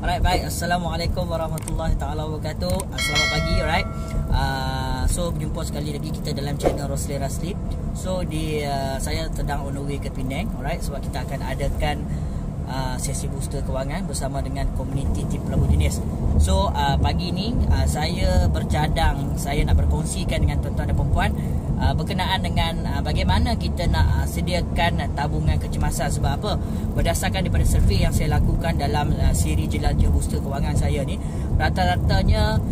Alright, baik. Assalamualaikum warahmatullahi taala wabarakatuh. Selamat pagi, alright. So berjumpa sekali lagi kita dalam channel Rosli Rasli. So saya sedang on the way ke Penang, alright, sebab kita akan adakan sesi booster kewangan bersama dengan komuniti tim pelabuh jenis. So pagi ni saya bercadang, saya nak berkongsikan dengan tuan-tuan dan puan-puan berkenaan dengan bagaimana kita nak sediakan tabungan kecemasan. Sebab apa? Berdasarkan daripada survey yang saya lakukan dalam siri jelajah booster kewangan saya ni, rata-ratanya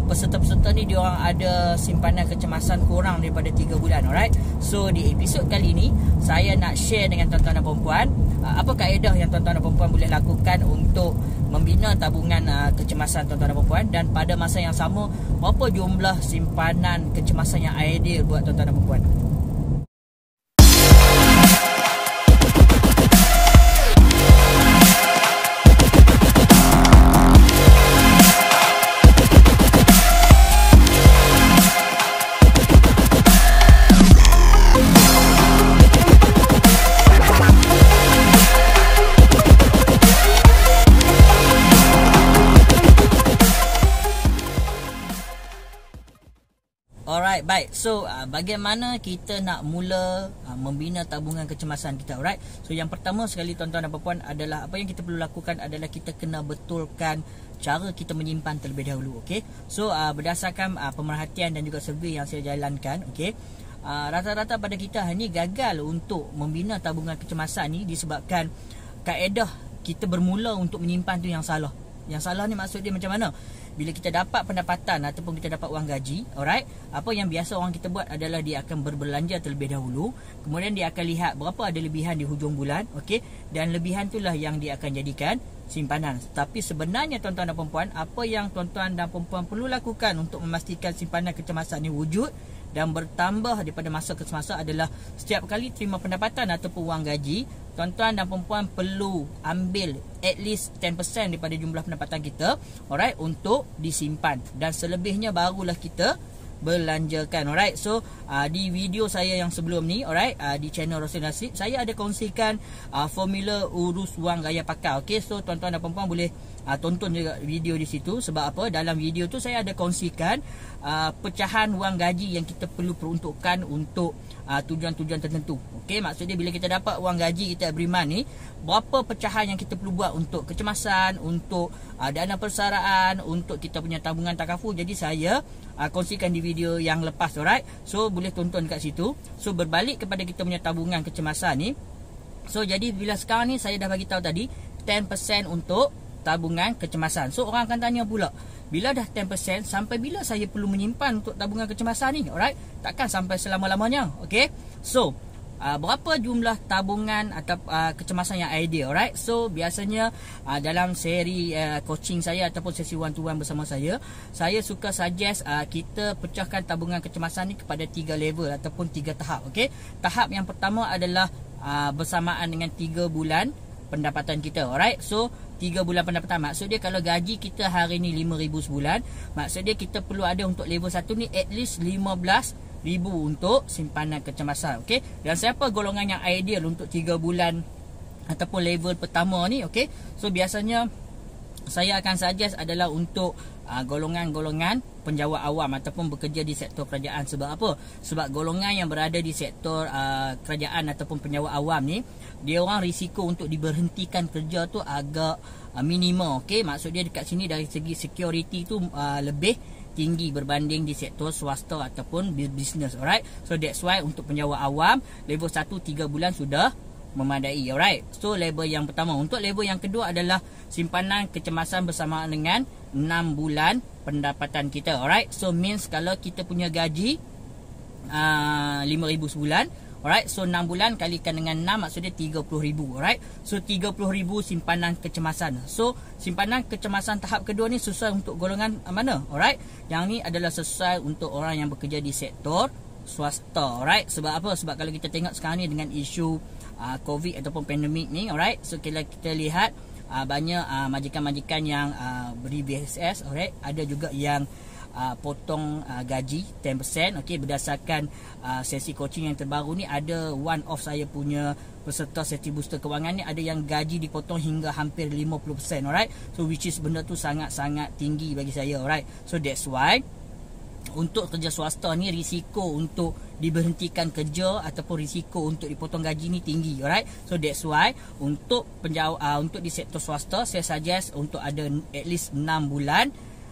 peserta-peserta ni diorang ada simpanan kecemasan kurang daripada 3 bulan, alright. So di episod kali ni saya nak share dengan tuan-tuan dan puan-puan apa kaedah yang tuan-tuan dan puan-puan boleh lakukan untuk membina tabungan kecemasan tuan-tuan dan puan-puan, dan pada masa yang sama berapa jumlah simpanan kecemasan yang ideal buat tuan-tuan dan puan-puan. Alright, baik. So bagaimana kita nak mula membina tabungan kecemasan kita, alright. So yang pertama sekali tuan-tuan dan puan-puan adalah apa yang kita perlu lakukan adalah kita kena betulkan cara kita menyimpan terlebih dahulu, okey. So berdasarkan pemerhatian dan juga survey yang saya jalankan, okey, rata-rata pada kita hari ni gagal untuk membina tabungan kecemasan ni disebabkan kaedah kita bermula untuk menyimpan tu yang salah. Yang salah ni maksud dia macam mana? Bila kita dapat pendapatan ataupun kita dapat wang gaji, alright, apa yang biasa orang kita buat adalah dia akan berbelanja terlebih dahulu. Kemudian dia akan lihat berapa ada lebihan di hujung bulan, okey, dan lebihan itulah yang dia akan jadikan simpanan. Tapi sebenarnya tuan-tuan dan puan-puan, apa yang tuan-tuan dan puan-puan perlu lakukan untuk memastikan simpanan kecemasan ini wujud dan bertambah daripada masa ke semasa adalah setiap kali terima pendapatan ataupun wang gaji, tuan-tuan dan puan-puan perlu ambil at least 10% daripada jumlah pendapatan kita, alright, untuk disimpan, dan selebihnya barulah kita belanjakan, alright. So di video saya yang sebelum ni, alright, di channel Rosli Nasib, saya ada kongsikan formula urus wang gaya pakai, okey. So tuan-tuan dan puan-puan boleh tonton juga video di situ. Sebab apa? Dalam video tu saya ada kongsikan pecahan wang gaji yang kita perlu peruntukkan untuk tujuan-tujuan tertentu. Okey, maksudnya bila kita dapat wang gaji kita every month ni, berapa pecahan yang kita perlu buat untuk kecemasan, untuk dana persaraan, untuk kita punya tabungan takaful. Jadi saya kongsikan di video yang lepas, alright. So boleh tonton kat situ. So berbalik kepada kita punya tabungan kecemasan ni. So jadi bila sekarang ni saya dah bagi tahu tadi 10% untuk tabungan kecemasan. So orang akan tanya pula, bila dah 10%, sampai bila saya perlu menyimpan untuk tabungan kecemasan ni, alright? Takkan sampai selama-lamanya, okey? So berapa jumlah tabungan atau kecemasan yang ideal, alright? So biasanya dalam seri coaching saya ataupun sesi one to one bersama saya suka suggest kita pecahkan tabungan kecemasan ni kepada 3 level ataupun 3 tahap, okey? Tahap yang pertama adalah bersamaan dengan 3 bulan pendapatan kita, alright. So 3 bulan pendapatan, maksud dia kalau gaji kita hari ni 5,000 sebulan, maksud dia kita perlu ada untuk level 1 ni at least 15,000 untuk simpanan kecemasan, okey. Dan siapa golongan yang ideal untuk 3 bulan ataupun level pertama ni, okey. So biasanya saya akan suggest adalah untuk golongan-golongan penjawat awam ataupun bekerja di sektor kerajaan. Sebab apa? Sebab golongan yang berada di sektor kerajaan ataupun penjawat awam ni, dia orang risiko untuk diberhentikan kerja tu agak minimum, okey. Maksud dia dekat sini dari segi security tu lebih tinggi berbanding di sektor swasta ataupun bisnes, alright. So that's why untuk penjawat awam level 1 3 bulan sudah memadai, alright. So level yang pertama. Untuk level yang kedua adalah simpanan kecemasan bersamaan dengan 6 bulan pendapatan kita, alright. So means kalau kita punya gaji 5,000 sebulan, alright, so 6 bulan kalikan dengan 6 maksudnya 30,000, alright. So 30,000 simpanan kecemasan. So simpanan kecemasan tahap kedua ni sesuai untuk golongan mana, alright. Yang ni adalah sesuai untuk orang yang bekerja di sektor swasta, alright. Sebab apa? Sebab kalau kita tengok sekarang ni dengan isu COVID ataupun pandemik ni, alright. So kita lihat banyak majikan-majikan yang beri BSS, alright. Ada juga yang potong gaji 10%. Okey, berdasarkan sesi coaching yang terbaru ni, ada one of saya punya peserta sesi booster kewangan ni ada yang gaji dipotong hingga hampir 50%. Alright, so which is benda tu sangat-sangat tinggi bagi saya. Alright, so that's why untuk kerja swasta ni risiko untuk diberhentikan kerja ataupun risiko untuk dipotong gaji ni tinggi. Alright, so that's why untuk untuk di sektor swasta saya suggest untuk ada at least 6 bulan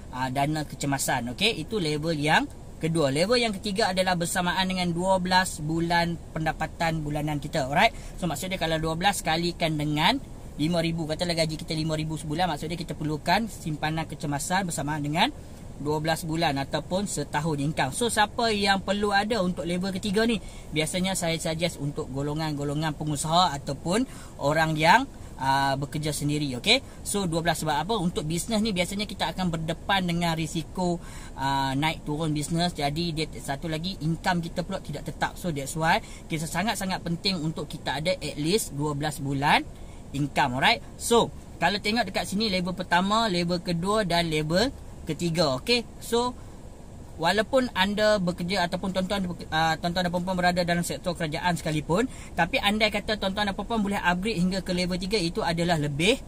dana kecemasan. Okey, itu level yang kedua. Level yang ketiga adalah bersamaan dengan 12 bulan pendapatan bulanan kita. Alright, so maksudnya kalau 12 kalikan dengan 5,000, katalah gaji kita 5,000 sebulan, maksudnya kita perlukan simpanan kecemasan bersamaan dengan 12 bulan ataupun setahun income. So siapa yang perlu ada untuk level ketiga ni? Biasanya saya suggest untuk golongan-golongan pengusaha ataupun orang yang bekerja sendiri. Okey, so 12 sebab apa? Untuk bisnes ni biasanya kita akan berdepan dengan risiko naik turun bisnes. Jadi dia satu lagi, income kita pula tidak tetap. So that's why kita sangat-sangat penting untuk kita ada at least 12 bulan income. Alright, so kalau tengok dekat sini, level pertama, level kedua dan level ketiga. Okey, so walaupun anda bekerja ataupun tuan-tuan dan puan-puan berada dalam sektor kerajaan sekalipun, tapi andai kata tuan-tuan dan puan-puan boleh upgrade hingga ke level 3, itu adalah lebih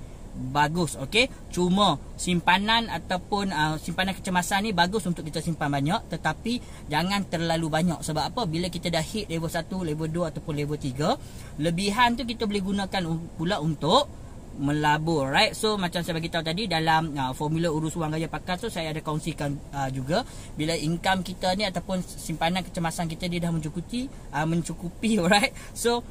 bagus. Okey, cuma simpanan ataupun simpanan kecemasan ni bagus untuk kita simpan banyak, tetapi jangan terlalu banyak. Sebab apa? Bila kita dah hit level 1, level 2 ataupun level 3, lebihan tu kita boleh gunakan pula untuk melabur. Right, so macam saya bagi tahu tadi dalam formula urus wang gaya pakar tu, saya ada kongsikan juga, bila income kita ni ataupun simpanan kecemasan kita dia dah mencukupi, alright, so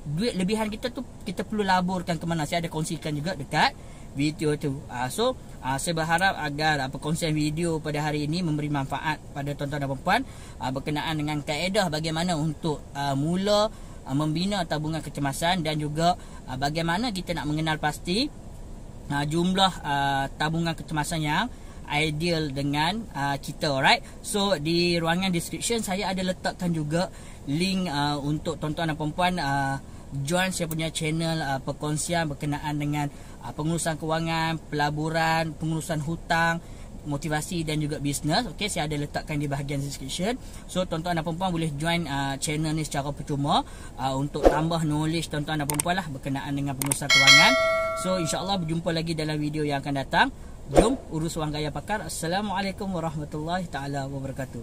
duit lebihan kita tu kita perlu laburkan ke mana. Saya ada kongsikan juga dekat video tu. So saya berharap agar perkongsian video pada hari ini memberi manfaat pada tuan-tuan dan puan-puan berkenaan dengan kaedah bagaimana untuk mula membina tabungan kecemasan, dan juga bagaimana kita nak mengenal pasti jumlah tabungan kecemasan yang ideal dengan kita. Alright, so di ruangan description saya ada letakkan juga link untuk tuan-tuan dan puan-puan join saya punya channel perkongsian berkenaan dengan pengurusan kewangan, pelaburan, pengurusan hutang, motivasi dan juga bisnes. Okey, saya ada letakkan di bahagian description. So tuan-tuan dan puan-puan boleh join channel ni secara percuma untuk tambah knowledge tuan-tuan dan puan-puan lah berkenaan dengan pengurusan kewangan. So insya-Allah berjumpa lagi dalam video yang akan datang. Jom urus wang gaya pakar. Assalamualaikum warahmatullahi taala wabarakatuh.